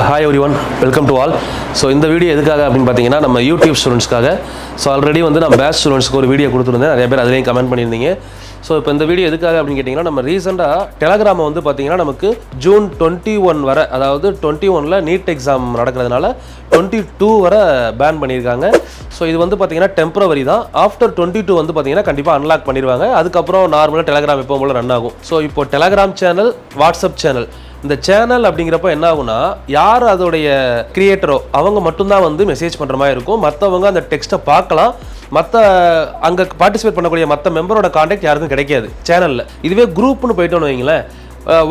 Hi everyone, welcome to all. So இந்த video எதுக்காக அப்படின்னு பார்த்தீங்கன்னா நம்ம யூடியூப் ஸ்டூடெண்ட்ஸ்க்காக. ஸோ ஆல்ரெடி வந்து நான் பேட்ச் ஸ்டூடெண்ட்ஸ்க்கு ஒரு வீடியோ கொடுத்துருந்தேன், நிறைய பேர் அதுலேயும் கமெண்ட் பண்ணியிருந்தீங்க. ஸோ இப்போ இந்த வீடியோ எதுக்காக அப்படின்னு கேட்டிங்கன்னா, நம்ம ரீசெண்டாக டெலகிராமை வந்து பார்த்தீங்கன்னா நமக்கு ஜூன் 21 வரை, அதாவது 21 நீட் எக்ஸாம் நடக்கிறதுனால 22 வரை பேன் பண்ணியிருக்காங்க. ஸோ இது வந்து பார்த்தீங்கன்னா டெம்பரவரி தான். ஆஃப்டர் 22 வந்து பார்த்தீங்கன்னா கண்டிப்பாக அன்லாக் பண்ணிடுவாங்க. அதுக்கப்புறம் நார்மலாக டெலகிராம் எப்போ போல ரன் ஆகும். ஸோ இப்போ டெலகிராம் சேனல், வாட்ஸ்அப் சேனல், இந்த சேனல் அப்படிங்கிறப்ப என்ன ஆகுனா, யார் அதோடைய கிரியேட்டரோ அவங்க மட்டும்தான் வந்து மெசேஜ் பண்ணுற மாதிரி இருக்கும். மற்றவங்க அந்த டெக்ஸ்ட்டை பார்க்கலாம், மற்ற அங்கே பார்ட்டிசிபேட் பண்ணக்கூடிய மற்ற மெம்பரோட கான்டாக்ட் யாருக்கும் கிடைக்காது சேனலில். இதுவே குரூப்னு போயிட்டோன்னு வைங்களேன்,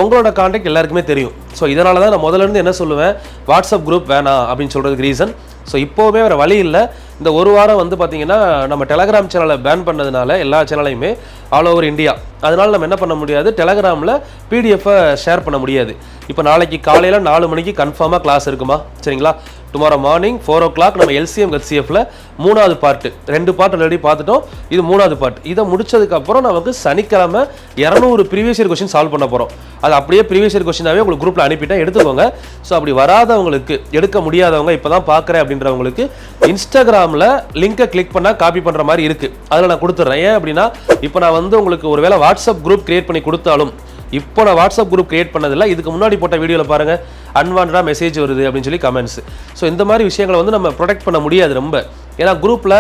உங்களோட கான்டாக்ட் எல்லாருக்குமே தெரியும். ஸோ இதனால தான் நான் முதல்ல இருந்து என்ன சொல்லுவேன், வாட்ஸ்அப் குரூப் வேணாம் அப்படின்னு சொல்கிறதுக்கு ரீசன். ஸோ இப்போவுமே வேறு வழி இல்லை. இந்த ஒரு வாரம் வந்து பார்த்திங்கன்னா நம்ம டெலகிராம் சேனலை பேன் பண்ணதுனால எல்லா சேனலையுமே ஆல் ஓவர் இந்தியா, அதனால் நம்ம என்ன பண்ண முடியாது, டெலகிராமில் பிடிஎஃப்பை ஷேர் பண்ண முடியாது. இப்போ நாளைக்கு காலையில் 4 மணிக்கு கன்ஃபார்மாக கிளாஸ் இருக்குமா, சரிங்களா? டுமாரோ மார்னிங் 4 o'clock நம்ம LCM HCFல 3வது பார்ட்டு, 2 பார்ட் ஆல்ரெடி பார்த்துட்டோம், இது 3வது பார்ட். இதை முடிச்சதுக்கப்புறம் நமக்கு சனிக்கிழமை 200 ப்ரீவியஸ் இயர் கொஸ்டின் சால்வ் பண்ண போகிறோம். அது அப்படியே ப்ரீவியஸ் இயர் கொஸ்டினாவே உங்களுக்கு குரூப்பில் அனுப்பிட்டேன், எடுத்துக்கோங்க. ஸோ அப்படி வராதவங்களுக்கு, எடுக்க முடியாதவங்க, இப்போ தான் பார்க்குறேன் அப்படின்றவங்களுக்கு இன்ஸ்டாகிராமில் லிங்கை கிளிக் பண்ணால் காப்பி பண்ணுற மாதிரி இருக்குது, அதில் நான் கொடுத்துட்றேன். ஏன் அப்படின்னா, இப்போ நான் வந்து உங்களுக்கு ஒரு வேளை வாட்ஸ்அப் குரூப் கிரியேட் பண்ணி கொடுத்தாலும், இப்போ நான் வாட்ஸ்அப் குரூப் கிரியேட் பண்ணதில்லை, இதுக்கு முன்னாடி போட்ட வீடியோவில் பாருங்கள், அன்வான்டாக மெசேஜ் வருது அப்படின்னு சொல்லி கமெண்ட்ஸ். ஸோ இந்த மாதிரி விஷயங்களை வந்து நம்ம ப்ரொடெக்ட் பண்ண முடியாது ரொம்ப. ஏன்னா குரூப்பில்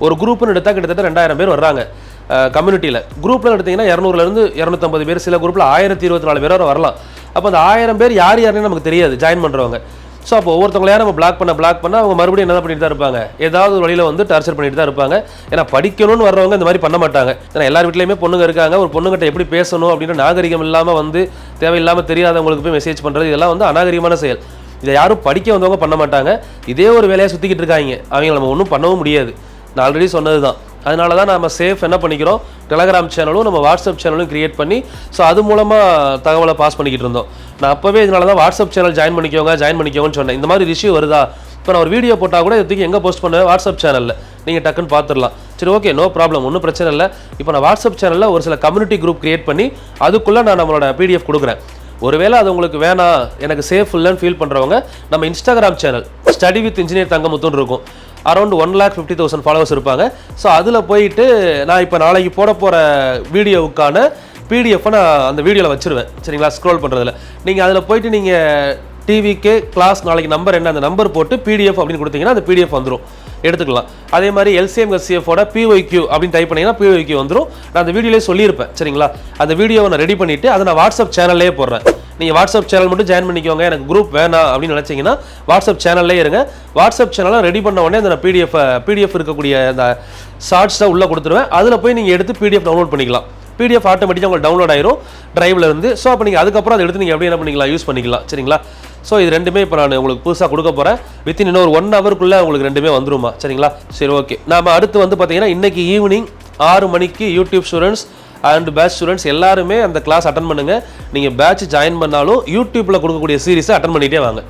ஒரு குரூப்னு எடுத்தால் கிட்டத்தட்ட 2000 பேர் வர்றாங்க கம்யூனிட்டியில். குரூப்பில் எடுத்திங்கன்னா 200லேருந்து 250 பேர், சில குரூப்பில் 1024 பேர் வரை வரலாம். அப்போ அந்த 1000 பேர் யார் யாருன்னு நமக்கு தெரியாது ஜாயின் பண்ணுறவங்க. ஸோ அப்போ ஒவ்வொருத்தவங்களையா நம்ம பிளாக் பண்ண அவங்க மறுபடியும் என்ன பண்ணிட்டு தான் இருப்பாங்க, ஏதாவது ஒரு வழியில் வந்து டார்ச்சர் பண்ணிட்டு தான் இருப்பாங்க. ஏன்னா படிக்கணும்னு வர்றவங்க இந்த மாதிரி பண்ண மாட்டாங்க. ஏன்னா எல்லார் வீட்லையுமே பொண்ணுங்க இருக்காங்க, ஒரு பொண்ணுகிட்ட எப்படி பேசணும் அப்படின்ற நாகரிகம் இல்லாமல் வந்து தேவையில்லாமல் தெரியாதவங்களுக்கு போய் மெசேஜ் பண்ணுறது, இதெல்லாம் வந்து அநாகரிகமான செயல். இதை யாரும் படிக்க வந்தவங்க பண்ண மாட்டாங்க. இதே ஒரு வேலையாக சுற்றிக்கிட்டு இருக்காங்க, அவங்க நம்ம ஒன்றும் பண்ணவும் முடியாது. நான் ஆல்ரெடி சொன்னது தான். அதனால தான் நம்ம சேஃப் என்ன பண்ணிக்கிறோம், டெலகிராம் சேனலும் நம்ம வாட்ஸ்அப் சேனலும் கிரியேட் பண்ணி, ஸோ அது மூலமாக தகவலை பாஸ் பண்ணிக்கிட்டு இருந்தோம். நான் அப்போவே இதனால தான் வாட்ஸ்அப் சேனல் ஜாயின் பண்ணிக்கோங்கன்னு சொன்னேன். இந்த மாதிரி இஷ்யூ வருதா, இப்போ நான் ஒரு வீடியோ போட்டால் கூட இதுக்கு எங்கே போஸ்ட் பண்ணுவேன், வாட்ஸ்அப் சேனலில் நீங்கள் டக்குன்னு பார்த்துடலாம். சரி, ஓகே, நோ ப்ராப்ளம், ஒன்றும் பிரச்சனை இல்லை. இப்போ நான் வாட்ஸ்அப் சேனலில் ஒரு சில கம்யூனிட்டி குரூப் கிரியேட் பண்ணி அதுக்குள்ளே நான் நம்மளோட பிடிஎஃப் கொடுக்குறேன். ஒருவேளை அது உங்களுக்கு வேணாம், எனக்கு சேஃப் இல்லைன்னு ஃபீல் பண்ணுறவங்க, நம்ம Instagram channel study with engineer தங்கமுத்துன்னு இருக்கும், அரௌண்ட் 1,50,000 ஃபாலோவர்ஸ் இருப்பாங்க. ஸோ அதில் போயிட்டு நான் இப்போ நாளைக்கு போட போகிற வீடியோவுக்கான பிடிஎஃப்பை நான் அந்த வீடியோவில் வச்சுருவேன், சரிங்களா? ஸ்க்ரோல் பண்ணுறதுல நீங்கள் அதில் போயிட்டு நீங்கள் டிவிகே கிளாஸ் நாளைக்கு நம்பர் என்ன, அந்த நம்பர் போட்டு பிடிஎஃப் அப்படின்னு கொடுத்தீங்கன்னா அந்த பிடிஎஃப் வந்துடும், எடுத்துக்கலாம். அதே மாதிரி LCM HCFோட PYQ அப்படின்னு டைப் பண்ணிங்கன்னா PYQ வந்துடும். நான் அந்த வீடியோலேயே சொல்லியிருப்பேன், சரிங்களா? அந்த வீடியோவை நான் ரெடி பண்ணிவிட்டு அதை நான் வாட்ஸ்அப் சேனல்லே போடுறேன். நீங்கள் வாட்ஸ்அப் சேனல் மட்டும் ஜாயின் பண்ணிக்கோங்க, எனக்கு குரூப் வேணாம் அப்படின்னு நினச்சிங்கன்னா வாட்ஸ்அப் சேனல்லே இருங்க. வாட்ஸ்அப் சேனலை ரெடி பண்ண உடனே அந்த பிடிஎஃப் இருக்கக்கூடிய அந்த ஷார்ட்ஸை உள்ளே கொடுத்துருவேன். அதில் போய் நீங்கள் எடுத்து பிடிஎஃப் டவுன்லோட் பண்ணிக்கலாம். பிடிஎஃப் ஆட்டோமேட்டிக்காக உங்களுக்கு டவுன்லோட் ஆயிரும் டிரைவில் இருந்து. ஸோ அப்போ நீங்கள் அதுக்கப்புறம் அதை எடுத்து நீங்கள் எப்படி என்ன பண்ணிக்கலாம், யூஸ் பண்ணிக்கலாம், சரிங்களா? ஸோ இது ரெண்டுமே இப்போ நான் உங்களுக்கு புதுசாக கொடுக்க போகிறேன். வித்தின் இன்னொரு 1 ஹவருக்குள்ளே உங்களுக்கு ரெண்டுமே வந்துருமா, சரிங்களா? சரி, ஓகே. நாம் அடுத்து வந்து பார்த்தீங்கன்னா இன்றைக்கி ஈவினிங் 6 மணிக்கு YouTube students and batch students எல்லாருமே அந்த கிளாஸ் அட்டன் பண்ணுங்கள். நீங்கள் பேட்ச் ஜாயின் பண்ணாலும் யூடியூப்பில் கொடுக்கக்கூடிய சீரிஸை அட்டன் பண்ணிகிட்டே வாங்க.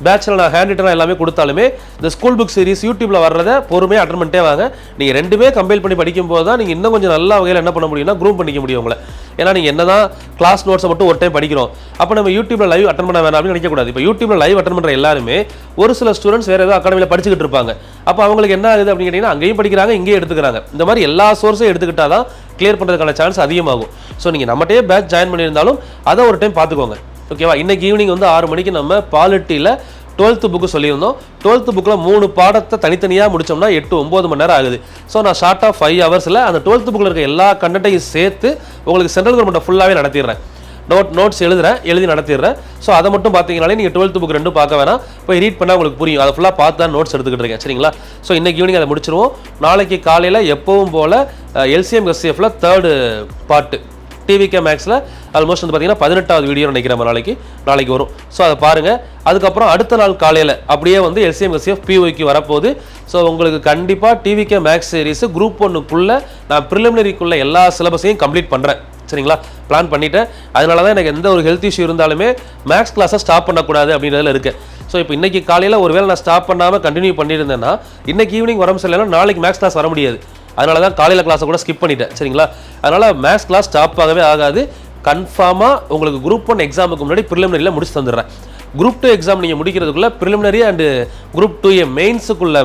பேட்சில் நான் ஹேண்ட் ரிட்டனாக எல்லாமே கொடுத்தாலுமே இந்த ஸ்கூல் புக் சீரிஸ் யூடியூப்பில் வர்றதை பொறுமையாக அட்டன் பண்ணிட்டே வாங்க. நீங்கள் ரெண்டுமே கம்பைல் பண்ணி படிக்கும்போது தான் நீங்கள் இன்னும் கொஞ்சம் நல்ல வகையில் என்ன பண்ண முடியும்னா குரூப் பண்ணிக்க முடியும் உங்களை. ஏன்னா நீங்கள் என்ன தான் கிளாஸ் நோட்ஸை மட்டும் ஒரு டைம் படிக்கிறோம், அப்போ நம்ம யூடியூப்பில் லைவ் அட்டன் பண்ண வேணாம் அப்படின்னு நினைக்கக்கூடாது. இப்போ யூடியூப்பில் லைவ் அட்டன் பண்ணுற எல்லாருமே ஒரு சில ஸ்டூடெண்ட்ஸ் வேறு ஏதோ அகாடமியில் படிச்சுக்கிட்டு இருப்பாங்க. அப்போ அவங்களுக்கு என்ன ஆகுது அப்படின்னு கேட்டிங்கன்னா, அங்கேயும் படிக்கிறாங்க, இங்கேயும் எடுத்துக்கிறாங்க. இந்த மாதிரி எல்லா சோர்ஸையும் எடுத்துக்கிட்டால் தான் கிளியர் பண்ணுறதுக்கான சான்ஸ் அதிகமாகும். ஸோ நீங்கள் நம்மகிட்டே பேட்ச் ஜாயின் பண்ணியிருந்தாலும் அதை ஒரு டைம் பார்த்துக்கோங்க, ஓகேவா? இன்றைக்கி ஈவினிங் வந்து 6 மணிக்கு நம்ம பாலிட்டியில் 12th புக்கு சொல்லியிருந்தோம். 12th புக்கில் 3 பாடத்தை தனித்தனியாக முடித்தோம்னா 8-9 மணி நேரம் ஆகுது. ஸோ நான் ஷார்ட்டாக 5 ஹவர்ஸில் அந்த 12th புக்கில் இருக்க எல்லா கண்டென்ட்டையும் சேர்த்து உங்களுக்கு சென்ட்ரல் கவர்மெண்ட்டை ஃபுல்லாகவே நடத்திடுறேன். நோட்ஸ் எழுதி நடத்திடுறேன். ஸோ அதை மட்டும் பார்த்தீங்கனாலே நீங்கள் 12th புக் 2 பார்க்க வேணாம், போய் ரீட் பண்ணால் உங்களுக்கு புரியும். அதை ஃபுல்லாக பார்த்து தான் நோட்ஸ் எடுத்துக்கிட்டு இருக்கேன், சரிங்களா? ஸோ இன்றைக்கி ஈவினிங் அதை முடிச்சிருவோம். நாளைக்கு காலையில் எப்பவும் போல் LCM HCFல 3rd பார்ட்டு டிவிகே மேக்ஸில் ஆல்மோஸ்ட் வந்து பார்த்தீங்கன்னா 18வது வீடியோ நினைக்கிறேன் நாளைக்கு வரும். ஸோ அதை பாருங்கள். அதுக்கப்புறம் அடுத்த நாள் காலையில் அப்படியே வந்து LCM HCF PYQ வரப்போகுது. ஸோ உங்களுக்கு கண்டிப்பாக டிவிகே மேக்ஸ் சீரிஸ் குரூப் 1க்குள்ளே நான் ப்ரிலிமினரிக்குள்ளே எல்லா சிலபஸையும் கம்ப்ளீட் பண்ணுறேன், சரிங்களா? பிளான் பண்ணிவிட்டேன். அதனால தான் எனக்கு எந்த ஒரு ஹெல்த் இஷ்யூ இருந்தாலுமே மேக்ஸ் கிளாஸை ஸ்டாப் பண்ணக்கூடாது அப்படின்றதுல இருக்குது. ஸோ இப்போ இன்றைக்கி காலையில் ஒருவேளை நான் ஸ்டாப் பண்ணாமல் கண்டினியூ பண்ணியிருந்தேன்னா இன்றைக்கி ஈவினிங் உடம்பு சரியில்லைன்னா நாளைக்கு மேக்ஸ் கிளாஸ் வர முடியாது. அதனால தான் காலையில் கிளாஸை கூட ஸ்கிப் பண்ணிட்டேன், சரிங்களா? அதனால் மேக்ஸ் கிளாஸ் ஸ்டாப் ஆகவே ஆகாது. கன்ஃபார்மாக உங்களுக்கு குரூப் 1 எக்ஸாமுக்கு முன்னாடி ப்ரிலிமினரியில் முடிச்சு தந்துடுறேன். குரூப் 2 எக்ஸாம் நீங்கள் முடிக்கிறதுக்குள்ள ப்ரிலிமினரி அண்ட் குரூப் 2A மெயின்ஸுக்குள்ள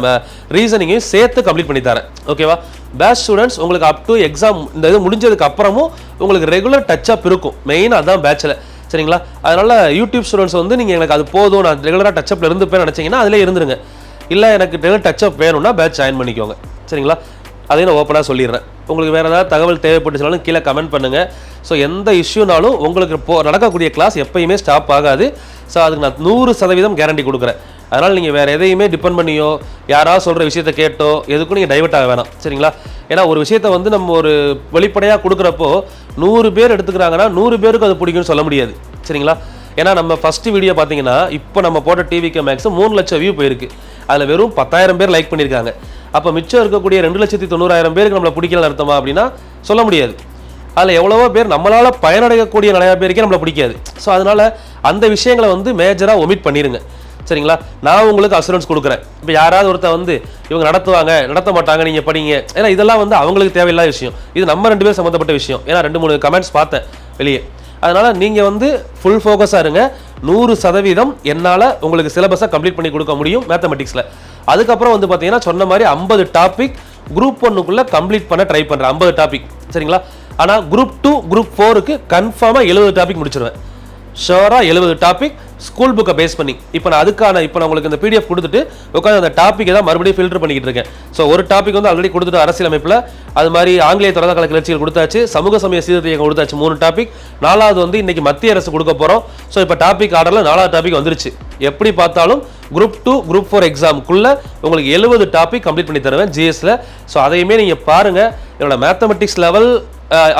ரீசனிங்கையும் சேர்த்து கம்ப்ளீட் பண்ணி தரேன். ஓகேவா? பேட்ச் ஸ்டூடெண்ட்ஸ் உங்களுக்கு அப் டு எக்ஸாம் இந்த இது முடிஞ்சதுக்கு அப்புறமும் உங்களுக்கு ரெகுலர் டச்சப் இருக்கும். மெயின் அதான் பேட்சில். சரிங்களா? அதனால யூடியூப் ஸ்டூடெண்ட்ஸ் வந்து நீங்கள் எனக்கு அது போதும், நான் ரெகுலராக டச்சப்பில் இருந்துப்பேன் நினச்சிங்கன்னா அதிலே இருந்துருங்க. இல்லை எனக்கு ரெகுலர் டச்சப் வேணும்னா பேட்ச் ஜாயின் பண்ணிக்கோங்க. சரிங்களா? அதையும் நான் ஓப்பனாக சொல்லிடுறேன். உங்களுக்கு வேறு ஏதாவது தகவல் தேவைப்பட்டுச்சுனாலும் கீழே கமெண்ட் பண்ணுங்கள். ஸோ எந்த இஷ்யூனாலும் உங்களுக்கு நடக்கக்கூடிய கிளாஸ் எப்பயுமே ஸ்டாப் ஆகாது. ஸோ அதுக்கு நான் 100% கேரண்டி கொடுக்குறேன். அதனால் நீங்கள் வேறு எதையுமே டிபெண்ட் பண்ணியோ யாராவது சொல்கிற விஷயத்தை கேட்டோ எதுக்கும் நீங்கள் டைவர்ட் ஆக வேணாம். சரிங்களா? ஏன்னா ஒரு விஷயத்தை வந்து நம்ம ஒரு வெளிப்படையாக கொடுக்குறப்போ 100 பேர் எடுத்துக்கிறாங்கன்னா 100 பேருக்கு அது பிடிக்கும்னு சொல்ல முடியாது. சரிங்களா? ஏன்னா நம்ம ஃபஸ்ட்டு வீடியோ பார்த்தீங்கன்னா இப்போ நம்ம போட்ட டிவிக்கு மேக்ஸ் 3 லட்சம் வியூ போயிருக்கு. அதில் வெறும் 10,000 பேர் லைக் பண்ணியிருக்காங்க. அப்போ மிச்சம் இருக்கக்கூடிய 2,90,000 பேருக்கு நம்மளை பிடிக்கலன்னு அர்த்தமா அப்படின்னா சொல்ல முடியாது. அதில் எவ்வளவோ பேர் நம்மளால் பயனடையக்கூடிய நிறையா பேருக்கே நம்மளை பிடிக்காது. ஸோ அதனால் அந்த விஷயங்களை வந்து மேஜராக ஒமிட் பண்ணிடுங்க. சரிங்களா? நான் உங்களுக்கு அசூரன்ஸ் கொடுக்குறேன். இப்போ யாராவது ஒருத்தர் வந்து இவங்க நடத்துவாங்க நடத்த மாட்டாங்க நீங்கள் படிங்க, ஏன்னா இதெல்லாம் வந்து அவங்களுக்கு தேவையில்லாத விஷயம். இது நம்ம 2 பேர் சம்மந்தப்பட்ட விஷயம். ஏன்னா 2-3 கமெண்ட்ஸ் பார்த்தேன் வெளியே. அதனால் நீங்கள் வந்து ஃபுல் ஃபோக்கஸாக இருங்க. 100% என்னால் உங்களுக்கு சிலபஸை கம்ப்ளீட் பண்ணி கொடுக்க முடியும் மேத்தமெட்டிக்ஸில். அதுக்கப்புறம் வந்து பார்த்தீங்கன்னா சொன்ன மாதிரி 50 டாபிக் குரூப் 1க்குள்ளே கம்ப்ளீட் பண்ண ட்ரை பண்ணுறேன். 50 டாபிக். சரிங்களா? ஆனால் குரூப் 2 குரூப் 4க்கு கன்ஃபார்மாக 70 டாபிக் முடிச்சிடுவேன். ஷோராக 70 டாபிக் ஸ்கூல் புக்கை பேஸ் பண்ணி. இப்போ நான் உங்களுக்கு இந்த PDF கொடுத்துட்டு உட்காந்து அந்த டாப்பிக்கை தான் மறுபடியும் ஃபில்டர் பண்ணிக்கிட்டு இருக்கேன். ஸோ ஒரு டாபிக் வந்து ஆல்ரெடி கொடுத்துட்டு அரசியலமைப்பில், அது மாதிரி ஆங்கிலேய தொடர்கால கிளர்ச்சிகள் கொடுத்தாச்சு, சமூக சமய சீர்திருத்தம் கொடுத்தாச்சு 3 டாபிக். 4வது வந்து இன்னைக்கு மத்திய அரசு கொடுக்க போகிறோம். ஸோ இப்போ டாபிக் ஆர்டரில் 4வது டாபிக் வந்துருச்சு. எப்படி பார்த்தாலும் குரூப் 2 குரூப் 4 எக்ஸாமுக்குள்ளே உங்களுக்கு 70 டாபிக் கம்ப்ளீட் பண்ணி தருவேன் GSல. ஸோ அதையுமே நீங்கள் பாருங்கள். என்னோட மேத்தமெட்டிக்ஸ் லெவல்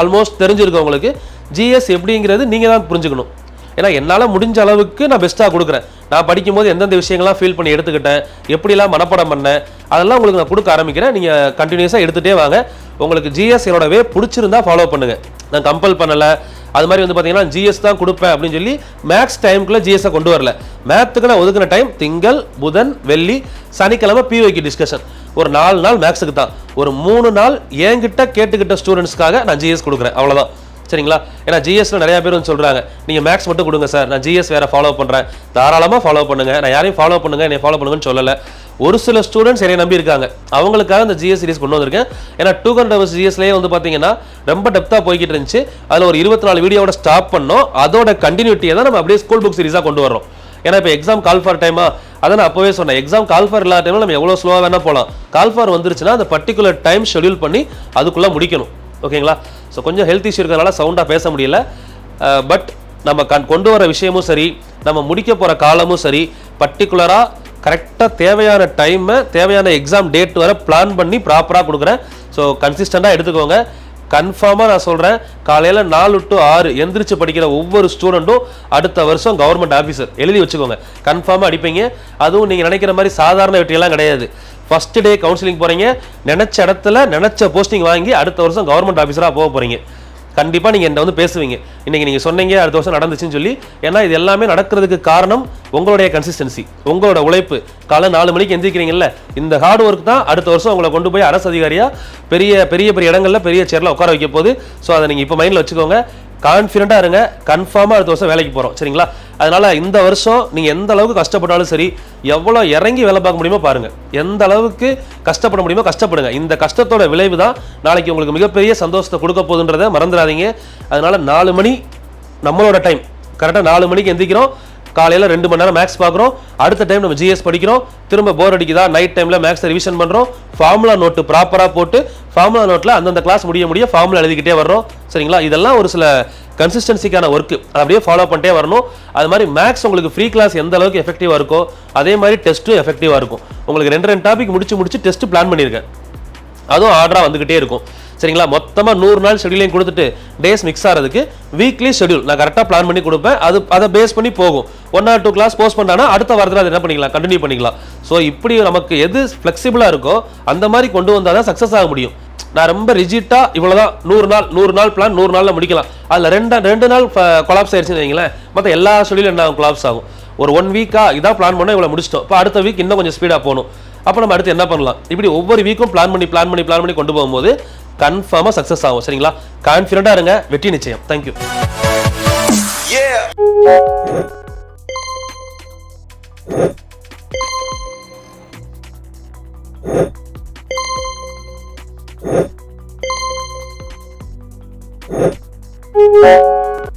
ஆல்மோஸ்ட் தெரிஞ்சிருக்கும் உங்களுக்கு. GS எப்படிங்கிறது நீங்கள் தான் புரிஞ்சுக்கணும். ஏன்னா என்னால் முடிஞ்ச அளவுக்கு நான் பெஸ்ட்டாக கொடுக்குறேன். நான் படிக்கும்போது எந்தெந்த விஷயங்கள்லாம் ஃபீல் பண்ணி எடுத்துக்கிட்டேன், எப்படிலாம் மனப்பாடம் பண்ணேன், அதெல்லாம் உங்களுக்கு நான் கொடுக்க ஆரம்பிக்கிறேன். நீங்கள் கண்டினியூஸாக எடுத்துகிட்டே வாங்க. உங்களுக்கு GS என்னோட வே பிடிச்சிருந்தா ஃபாலோ பண்ணுங்கள். நான் கம்பல் பண்ணலை. அது மாதிரி வந்து பார்த்தீங்கன்னா GS தான் கொடுப்பேன் அப்படின்னு சொல்லி மேக்ஸ் டைமுக்குள்ளே GSஐ கொண்டு வரல. மேத்துக்கு நான் ஒதுக்கின டைம் திங்கள், புதன், வெள்ளி, சனிக்கிழமை PYQ டிஸ்கஷன். ஒரு 4 நாள் மேக்ஸுக்கு தான். ஒரு 3 நாள் என்கிட்ட கேட்டுக்கிட்ட ஸ்டூடெண்ட்ஸ்க்காக நான் GS கொடுக்குறேன். அவ்வளோதான். சரிங்களா? ஏன்னா GSல நிறைய பேர் வந்து சொல்கிறாங்க, நீங்கள் மேக்ஸ் மட்டும் கொடுங்க சார், நான் GS வேறு ஃபாலோ பண்ணுறேன். தாராளமாக ஃபாலோ பண்ணுங்கள். நான் யாரையும் ஃபாலோ பண்ணுங்கள், என்னை ஃபாலோ பண்ணுங்கன்னு சொல்லலை. ஒரு சில ஸ்டூடெண்ட்ஸ் என்னை நம்பி இருக்காங்க. அவங்களுக்காக இந்த GS சீரிஸ் கொண்டு வந்திருக்கேன். ஏன்னா 200 hours GSலேயே வந்து பார்த்தீங்கன்னா ரொம்ப டெப்த்தாக போய்கிட்டு இருந்துச்சு. அதில் ஒரு 24 வீடியோவோட ஸ்டாப் பண்ணோம். அதோட கண்டினியூட்டியை தான் நம்ம அப்படியே ஸ்கூல் புக் சீரிஸாக கொண்டு வரோம். ஏன்னா இப்போ எக்ஸாம் கால் ஃபார் டைமா, அதை நான் அப்போவே சொன்னேன். எக்ஸாம் கால் ஃபார் இல்லாத டைமில் நம்ம எவ்வளோ ஸ்லோவாக வேணால் போகலாம். கால் ஃபார் வந்துருச்சுன்னா அந்த பர்டிகுலர் டைம் ஷெடியூல் பண்ணி அதுக்குள்ளே முடிக்கணும். ஓகேங்களா? ஸோ கொஞ்சம் ஹெல்த் இஷ்யூ இருக்கிறதுனால சவுண்டாக பேச முடியல. பட் நம்ம கொண்டு வர விஷயமும் சரி, நம்ம முடிக்க போகிற காலமும் சரி, பர்டிகுலராக கரெக்டாக தேவையான டைமை தேவையான எக்ஸாம் டேட் வர பிளான் பண்ணி ப்ராப்பராக கொடுக்குறேன். ஸோ கன்சிஸ்டண்ட்டாக எடுத்துக்கோங்க. கன்ஃபார்மாக நான் சொல்கிறேன், காலையில் 4 to 6 எந்திரிச்சு படிக்கிற ஒவ்வொரு ஸ்டூடெண்ட்டும் அடுத்த வருஷம் கவர்மெண்ட் ஆஃபீஸர். எழுதி வச்சுக்கோங்க. கன்ஃபார்மாக அடிப்பீங்க. அதுவும் நீங்கள் நினைக்கிற மாதிரி சாதாரண வெற்றியெல்லாம் கிடையாது. ஃபஸ்ட்டு டே கவுன்சிலிங் போகிறீங்க, நினச்ச இடத்துல நினச்ச போஸ்டிங் வாங்கி அடுத்த வருஷம் கவர்மெண்ட் ஆஃபீஸராக போக போகிறீங்க. கண்டிப்பாக நீங்கள் என்கிட்ட வந்து பேசுவீங்க, இன்றைக்கி நீங்கள் சொன்னீங்க அடுத்த வருஷம் நடந்துச்சுன்னு சொல்லி. ஏன்னா இது எல்லாமே நடக்கிறதுக்கு காரணம் உங்களுடைய கன்சிஸ்டன்சி, உங்களோட உழைப்பு. காலை 4 மணிக்கு எந்திரிக்கிறீங்கல்ல, இந்த ஹார்ட் ஒர்க் தான் அடுத்த வருஷம் உங்களை கொண்டு போய் அரசு அதிகாரியாக பெரிய பெரிய பெரிய இடங்களில் பெரிய சேரில் உட்கார வைக்க போகுது. ஸோ அதை நீங்கள் இப்போ மைண்டில் வச்சுக்கோங்க. கான்ஃபிடென்ட்டாக இருங்க. கன்ஃபார்மாக அடுத்த வருஷம் வேலைக்கு போகிறோம். சரிங்களா? அதனால் இந்த வருஷம் நீங்கள் எந்த அளவுக்கு கஷ்டப்பட்டாலும் சரி, எவ்வளோ இறங்கி வேலை பார்க்க முடியுமோ பாருங்கள். எந்த அளவுக்கு கஷ்டப்பட முடியுமோ கஷ்டப்படுங்க. இந்த கஷ்டத்தோட விளைவு தான் நாளைக்கு உங்களுக்கு மிகப்பெரிய சந்தோஷத்தை கொடுக்க போகுதுன்றதை மறந்துடாதீங்க. அதனால் 4 மணி நம்மளோட டைம். கரெக்டாக 4 மணிக்கு எந்திரிக்கிறோம். காலையில் 2 மணி நேரம் மேக்ஸ் பார்க்குறோம். அடுத்த டைம் நம்ம GS படிக்கிறோம். திரும்ப போர் அடிக்குதா, நைட் டைமில் மேக்ஸை ரிவிஷன் பண்ணுறோம். ஃபார்முலா நோட்டு ப்ராப்பராக போட்டு ஃபார்முலா நோட்டில் அந்தந்த கிளாஸ் முடிய ஃபார்முலா எழுதிக்கிட்டே வர்றோம். சரிங்களா? இதெல்லாம் ஒரு சில கன்சிஸ்டன்சிக்கான ஒர்க்கு. அதை அப்படியே ஃபாலோ பண்ணிட்டே வரணும். அது மாதிரி மேக்ஸ் உங்களுக்கு ஃப்ரீ கிளாஸ் எந்த அளவுக்கு எஃபெக்டிவாக இருக்கோ அதே மாதிரி டெஸ்ட்டும் எஃபெக்டிவாக இருக்கும். உங்களுக்கு 2 டாபிக் முடிச்சு டெஸ்ட் பிளான் பண்ணியிருக்கேன். அதுவும் ஆர்டராக வந்துக்கிட்டே இருக்கும். சரிங்களா? மொத்தமாக 100 நாள் ஷெடியூலையும் கொடுத்துட்டு டேஸ் மிக்ஸ் ஆகிறதுக்கு வீக்லி ஷெடியூல் நான் கரெக்டாக பிளான் பண்ணி கொடுப்பேன். அதை பேஸ் பண்ணி போகும். 1 or 2 கிளாஸ் போஸ்ட் பண்ணானா அடுத்த வாரத்தில் அது என்ன பண்ணிக்கலாம், கண்டினியூ பண்ணிக்கலாம். ஸோ இப்படி நமக்கு எது ஃப்ளெக்சிபிளாக இருக்கோ அந்த மாதிரி கொண்டு வந்தால் தான் சக்ஸஸ் ஆக முடியும். நான் ரொம்ப ரிஜிட்டாக இவ்வளோதான் 100 நாள் பிளான் 100 நாளில் முடிக்கலாம். அதில் 2 நாள் கொலாப்ஸ் ஆயிடுச்சுன்னு வைங்களேன், மற்ற எல்லா ஷெடியூலும் என்ன கொலாப்ஸ் ஆகும். ஒரு 1 வீக்காக இதான் பிளான் பண்ணால் இவ்வளோ முடிச்சிட்டோம். இப்போ அடுத்த வீக் இன்னும் கொஞ்சம் ஸ்பீடாக போகணும். அப்போ நம்ம அடுத்து என்ன பண்ணலாம், இப்படி ஒவ்வொரு வீக்கும் பிளான் பண்ணி கொண்டு போகும்போது கன்ஃபார்மாக சக்ஸஸ் ஆகும். சரிங்களா? கான்ஃபிடென்ட்டாக இருங்க, வெற்றி நிச்சயம். தேங்க்யூ. you